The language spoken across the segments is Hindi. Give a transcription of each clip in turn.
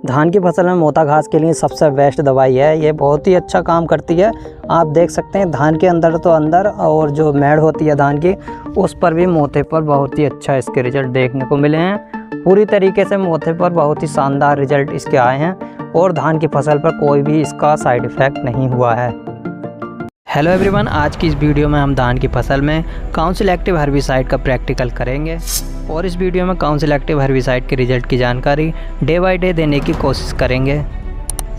धान की फसल में मोथा घास के लिए सबसे बेस्ट दवाई है। ये बहुत ही अच्छा काम करती है। आप देख सकते हैं धान के अंदर तो अंदर और जो मेड़ होती है धान की उस पर भी मोथे पर बहुत ही अच्छा इसके रिजल्ट देखने को मिले हैं। पूरी तरीके से मोथे पर बहुत ही शानदार रिजल्ट इसके आए हैं और धान की फसल पर कोई भी इसका साइड इफ़ेक्ट नहीं हुआ है। हेलो एवरीवन, आज की इस वीडियो में हम धान की फसल में काउंसिल एक्टिव हर्बिसाइड का प्रैक्टिकल करेंगे और इस वीडियो में काउंसिल एक्टिव हर्बिसाइड के रिजल्ट की जानकारी डे बाय डे देने की कोशिश करेंगे।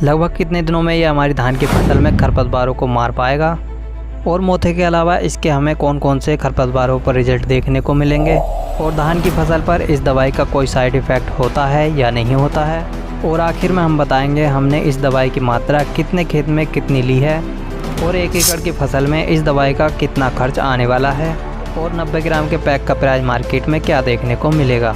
लगभग कितने दिनों में ये हमारी धान की फसल में खरपतवारों को मार पाएगा और मोथे के अलावा इसके हमें कौन कौन से खरपतवारों पर रिजल्ट देखने को मिलेंगे और धान की फसल पर इस दवाई का कोई साइड इफ़ेक्ट होता है या नहीं होता है। और आखिर में हम बताएंगे हमने इस दवाई की मात्रा कितने खेत में कितनी ली है और 1 एकड़ की फसल में इस दवाई का कितना खर्च आने वाला है और 90 ग्राम के पैक का प्राइस मार्केट में क्या देखने को मिलेगा।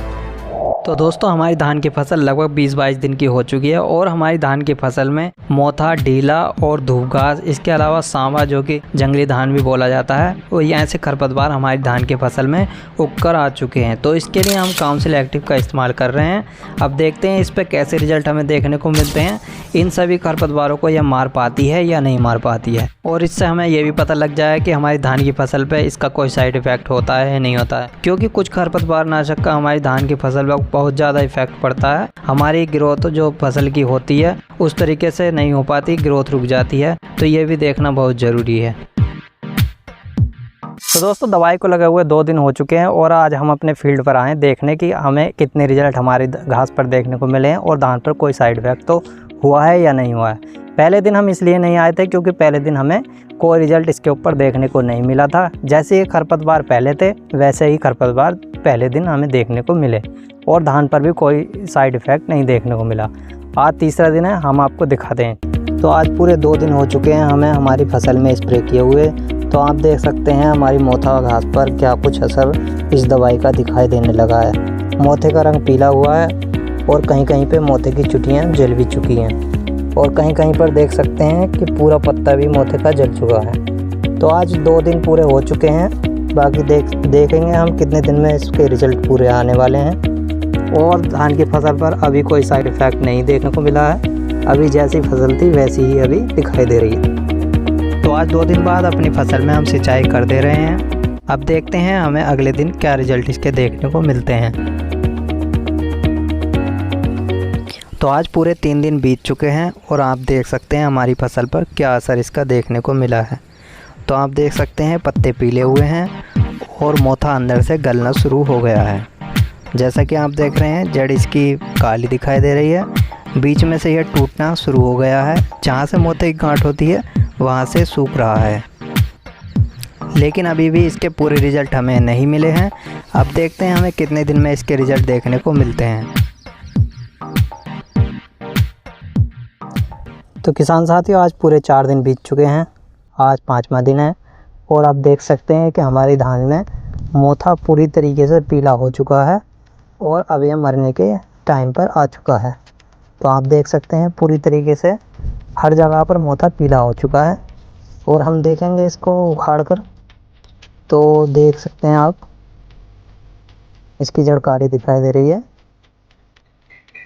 तो दोस्तों, हमारी धान की फसल लगभग 20-22 दिन की हो चुकी है और हमारी धान की फसल में मोथा, ढीला और धूपघास, इसके अलावा सांवा जो कि जंगली धान भी बोला जाता है, वो यहाँ से खरपतवार हमारी धान की फसल में उगकर आ चुके हैं। तो इसके लिए हम काउंसिल एक्टिव का इस्तेमाल कर रहे हैं। अब देखते हैं इस पर कैसे रिजल्ट हमें देखने को मिलते हैं। इन सभी खरपतवारों को यह मार पाती है या नहीं मार पाती है और इससे हमें ये भी पता लग जाए कि हमारी धान की फसल पे इसका कोई साइड इफ़ेक्ट होता है या नहीं होता है। क्योंकि कुछ खरपतवार नाशक का हमारी धान की फसल पर बहुत ज़्यादा इफेक्ट पड़ता है। हमारी ग्रोथ जो फसल की होती है उस तरीके से नहीं हो पाती, ग्रोथ रुक जाती है। तो ये भी देखना बहुत ज़रूरी है। तो दोस्तों, दवाई को लगे हुए 2 दिन हो चुके हैं और आज हम अपने फील्ड पर आए देखने की हमें कितने रिजल्ट हमारी घास पर देखने को मिले हैं और धान पर कोई साइड इफेक्ट तो हुआ है या नहीं हुआ है। पहले दिन हम इसलिए नहीं आए थे क्योंकि पहले दिन हमें कोई रिजल्ट इसके ऊपर देखने को नहीं मिला था। जैसे ये खरपतवार पहले थे वैसे ही खरपतवार पहले दिन हमें देखने को मिले और धान पर भी कोई साइड इफ़ेक्ट नहीं देखने को मिला। आज तीसरा दिन है, हम आपको दिखाते हैं। तो आज पूरे 2 दिन हो चुके हैं हमें हमारी फसल में स्प्रे किए हुए। तो आप देख सकते हैं हमारी मोथा घास पर क्या कुछ असर इस दवाई का दिखाई देने लगा है। मोथे का रंग पीला हुआ है और कहीं कहीं पे मोथे की चुटियाँ जल भी चुकी हैं और कहीं कहीं पर देख सकते हैं कि पूरा पत्ता भी मोथे का जल चुका है। तो आज 2 दिन पूरे हो चुके हैं। बाकी देखेंगे हम कितने दिन में इसके रिजल्ट पूरे आने वाले हैं। और धान की फसल पर अभी कोई साइड इफ़ेक्ट नहीं देखने को मिला है। अभी जैसी फसल थी वैसी ही अभी दिखाई दे रही है। तो आज 2 दिन बाद अपनी फसल में हम सिंचाई कर दे रहे हैं। अब देखते हैं हमें अगले दिन क्या रिजल्ट इसके देखने को मिलते हैं। तो आज पूरे 3 दिन बीत चुके हैं और आप देख सकते हैं हमारी फसल पर क्या असर इसका देखने को मिला है। तो आप देख सकते हैं पत्ते पीले हुए हैं और मोथा अंदर से गलना शुरू हो गया है। जैसा कि आप देख रहे हैं जड़ इसकी काली दिखाई दे रही है, बीच में से यह टूटना शुरू हो गया है। जहाँ से मोथे की गांठ होती है वहाँ से सूख रहा है, लेकिन अभी भी इसके पूरे रिजल्ट हमें नहीं मिले हैं। अब देखते हैं हमें कितने दिन में इसके रिजल्ट देखने को मिलते हैं। तो किसान साथियों, आज पूरे 4 दिन बीत चुके हैं, आज 5वां दिन है और आप देख सकते हैं कि हमारी धान में मोथा पूरी तरीके से पीला हो चुका है और अब यह मरने के टाइम पर आ चुका है। तो आप देख सकते हैं पूरी तरीके से हर जगह पर मोथा पीला हो चुका है और हम देखेंगे इसको उखाड़ कर। तो देख सकते हैं आप इसकी जड़ काली दिखाई दे रही है।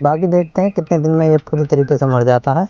बाकी देखते हैं कितने दिन में ये पूरी तरीके से मर जाता है।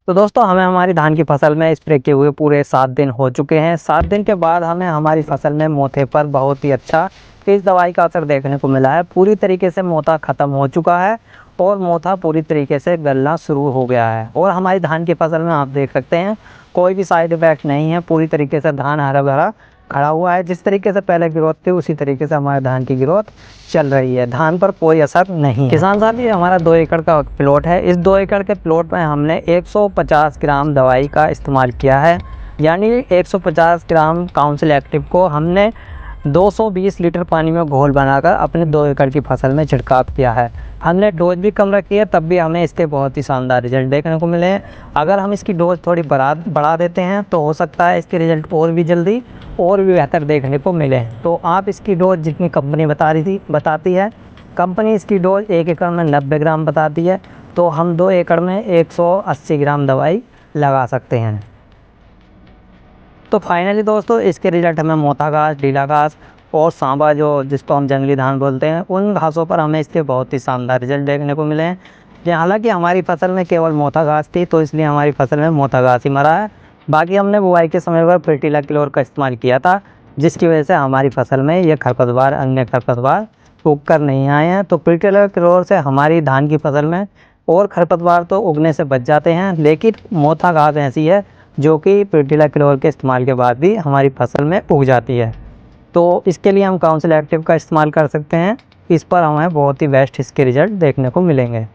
तो दोस्तों, हमें हमारी धान की फसल में स्प्रे किए हुए पूरे 7 दिन हो चुके हैं। 7 दिन के बाद हमें हमारी फसल में मोथे पर बहुत ही अच्छा इस दवाई का असर देखने को मिला है। पूरी तरीके से मोथा ख़त्म हो चुका है और मोथा पूरी तरीके से गलना शुरू हो गया है और हमारी धान की फसल में आप देख सकते हैं कोई भी साइड इफ़ेक्ट नहीं है। पूरी तरीके से धान हरा भरा खड़ा हुआ है। जिस तरीके से पहले ग्रोथ थी उसी तरीके से हमारे धान की ग्रोथ चल रही है। धान पर कोई असर नहीं है। किसान साहब, ये हमारा 2 एकड़ का प्लॉट है। इस 2 एकड़ के प्लॉट में हमने 150 ग्राम दवाई का इस्तेमाल किया है, यानी 150 ग्राम काउंसिल एक्टिव को हमने 220 लीटर पानी में घोल बनाकर अपने 2 एकड़ की फसल में छिड़काव किया है। हमने डोज भी कम रखी है, तब भी हमें इसके बहुत ही शानदार रिजल्ट देखने को मिले हैं। अगर हम इसकी डोज थोड़ी बढ़ा देते हैं तो हो सकता है इसके रिजल्ट और भी जल्दी और भी बेहतर देखने को मिले। तो आप इसकी डोज जितनी कंपनी बताती है, कंपनी इसकी डोज 1 एकड़ में 90 ग्राम बताती है, तो हम 2 एकड़ में 180 ग्राम दवाई लगा सकते हैं। तो फाइनली दोस्तों, इसके रिजल्ट हमें मोथा घास, ढीला घास और सांबा जो जिसको हम जंगली धान बोलते हैं, उन घासों पर हमें इसके बहुत ही शानदार रिजल्ट देखने को मिले हैं। हालांकि हमारी फसल में केवल मोथा घास थी, तो इसलिए हमारी फसल में मोथा घास ही मरा है। बाकी हमने बुआई के समय पर फर्टिला क्लोर का इस्तेमाल किया था, जिसकी वजह से हमारी फसल में ये खरपतवार, अन्य खरपतवार उग कर नहीं आए हैं। तो फर्टिला क्लोर से हमारी धान की फसल में और खरपतवार तो उगने से बच जाते हैं, लेकिन मोथा घास ऐसी है जो कि फर्टिला क्लोर के इस्तेमाल के बाद भी हमारी फसल में उग जाती है। तो इसके लिए हम काउंसिल एक्टिव का इस्तेमाल कर सकते हैं। इस पर हमें बहुत ही बेस्ट इसके रिजल्ट देखने को मिलेंगे।